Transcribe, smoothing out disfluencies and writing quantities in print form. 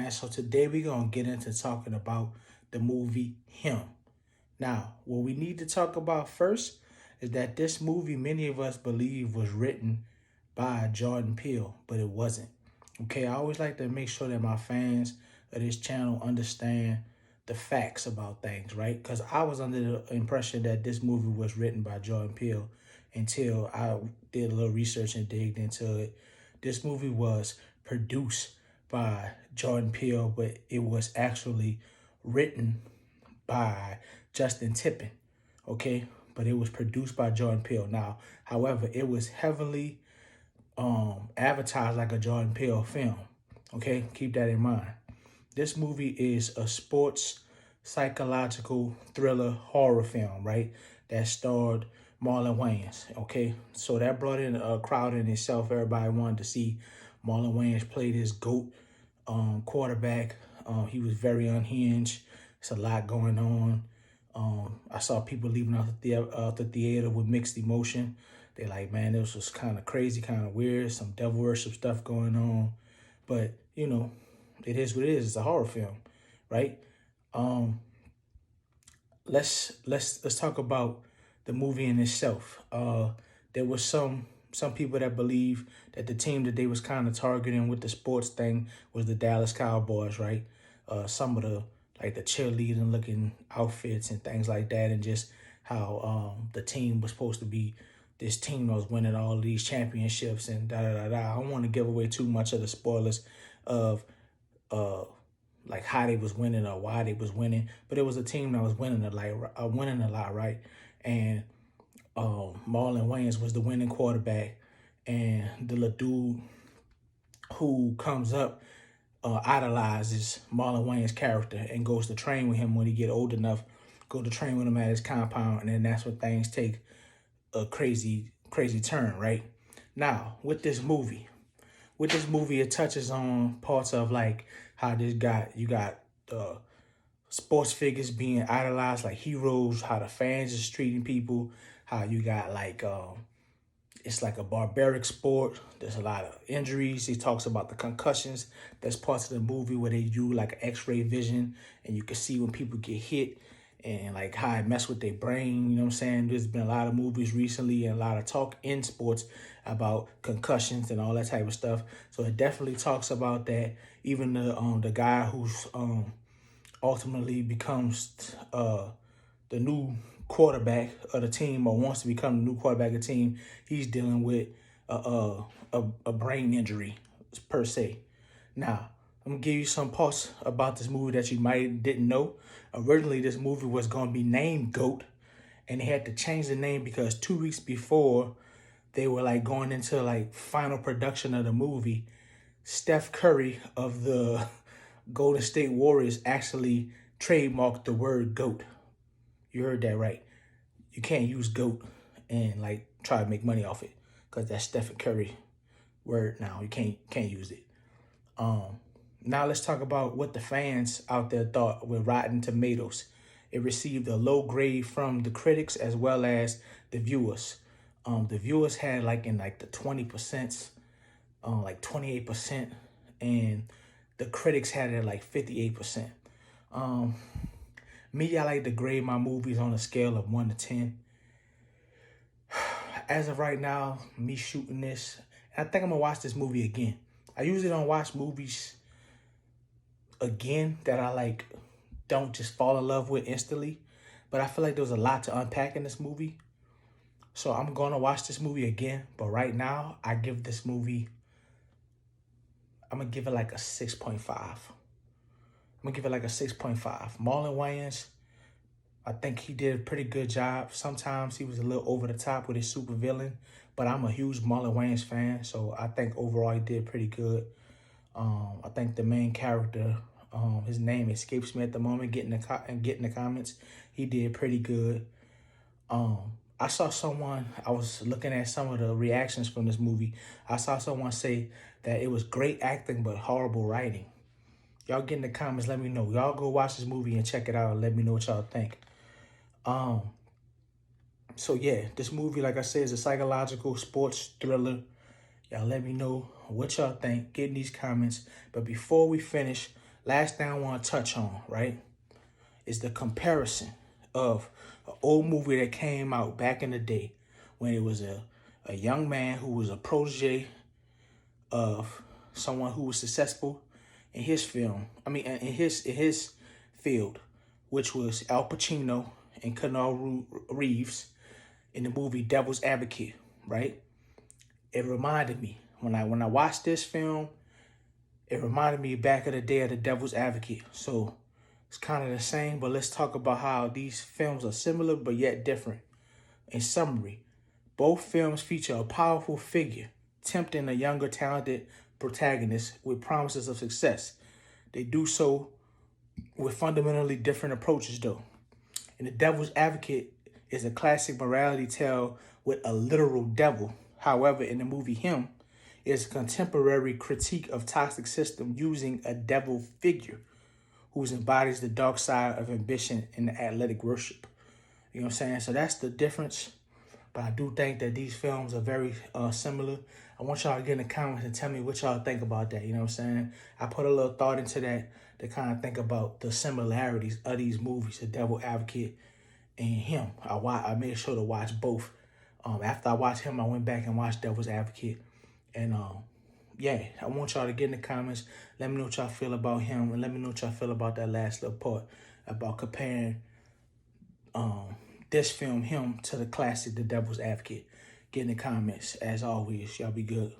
man. So today we're gonna get into talking about the movie Him. Now, what we need to talk about first is that this movie many of us believe was written by Jordan Peele, but it wasn't. Okay, I always like to make sure that my fans of this channel understand the facts about things, right? Because I was under the impression that this movie was written by Jordan Peele until I did a little research and digged into it. This movie was produced by Jordan Peele, but it was actually written by Justin Tippin, okay? But it was produced by Jordan Peele. Now, however, it was heavily advertised like a Jordan Peele film, okay? Keep that in mind. This movie is a sports psychological thriller horror film, right? That starred Marlon Wayans, okay? So that brought in a crowd in itself. Everybody wanted to see Marlon Wayans play this GOAT quarterback. He was very unhinged. It's a lot going on. I saw people leaving out the theater with mixed emotion. They like, man, this was kind of crazy, kind of weird, some devil worship stuff going on. But, you know, it is what it is. It's a horror film, right? Let's talk about the movie in itself. There was some people that believe that the team that they was kind of targeting with the sports thing was the Dallas Cowboys, right? Some of the like the cheerleading looking outfits and things like that, and just how the team was supposed to be this team that was winning all of these championships and da da da da. I don't want to give away too much of the spoilers of like how they was winning or why they was winning, but it was a team that was winning a lot, right? And Marlon Wayans was the winning quarterback, and the little dude who comes up idolizes Marlon Wayans' character and goes to train with him when he get old enough, go to train with him at his compound, and then that's when things take a crazy turn, right? Now, with this movie, it touches on parts of like how you got sports figures being idolized like heroes, how the fans is treating people, how you got like it's like a barbaric sport. There's a lot of injuries. He talks about the concussions. There's parts of the movie where they do like an X-ray vision and you can see when people get hit and like how it mess with their brain. You know what I'm saying? There's been a lot of movies recently and a lot of talk in sports about concussions and all that type of stuff. So it definitely talks about that. Even the guy who's ultimately becomes the new quarterback of the team or wants to become the new quarterback of the team, he's dealing with a brain injury per se. Now, I'm gonna give you some parts about this movie that you might didn't know. Originally, this movie was gonna be named GOAT, and they had to change the name because 2 weeks before they were like going into like final production of the movie, Steph Curry of the Golden State Warriors actually trademarked the word GOAT. You heard that right. You can't use GOAT and like try to make money off it because that's Stephen Curry word now. You can't use it. Now let's talk about what the fans out there thought with Rotten Tomatoes. It received a low grade from the critics as well as the viewers. The viewers had like in like the 20%, like 28%, and the critics had it at like 58%. Me, I like to grade my movies on a scale of 1 to 10. As of right now, me shooting this, I think I'm gonna watch this movie again. I usually don't watch movies again that I like don't just fall in love with instantly, but I feel like there was a lot to unpack in this movie. So I'm gonna watch this movie again, but right now I give this movie, I'm gonna give it like a 6.5. I'm gonna give it like a 6.5. Marlon Wayans, I think he did a pretty good job. Sometimes he was a little over the top with his super villain, but I'm a huge Marlon Wayans fan, so I think overall he did pretty good. I think the main character, his name escapes me at the moment, getting the comments, he did pretty good. I saw someone, I was looking at some of the reactions from this movie. I saw someone say that it was great acting, but horrible writing. Y'all get in the comments, let me know. Y'all go watch this movie and check it out and let me know what y'all think. So yeah, this movie, like I said, is a psychological sports thriller. Y'all let me know what y'all think. Get in these comments. But before we finish, last thing I want to touch on, right, is the comparison of an old movie that came out back in the day when it was a young man who was a protege of someone who was successful in his film. I mean, in his field, which was Al Pacino and Keanu Reeves in the movie Devil's Advocate, right? It reminded me when I watched this film, it reminded me back of the day of the Devil's Advocate. So it's kind of the same, but let's talk about how these films are similar but yet different. In summary, both films feature a powerful figure tempting a younger, talented protagonist with promises of success. They do so with fundamentally different approaches, though. And The Devil's Advocate is a classic morality tale with a literal devil. However, in the movie Him, is a contemporary critique of toxic system using a devil figure who embodies the dark side of ambition and athletic worship. You know what I'm saying? So that's the difference. But I do think that these films are very similar. I want y'all to get in the comments and tell me what y'all think about that. You know what I'm saying? I put a little thought into that to kind of think about the similarities of these movies, The Devil Advocate and Him. I made sure to watch both. After I watched Him, I went back and watched Devil's Advocate. And yeah, I want y'all to get in the comments. Let me know what y'all feel about Him, and let me know what y'all feel about that last little part about comparing this film, Him, to the classic The Devil's Advocate. Get in the comments. As always, y'all be good.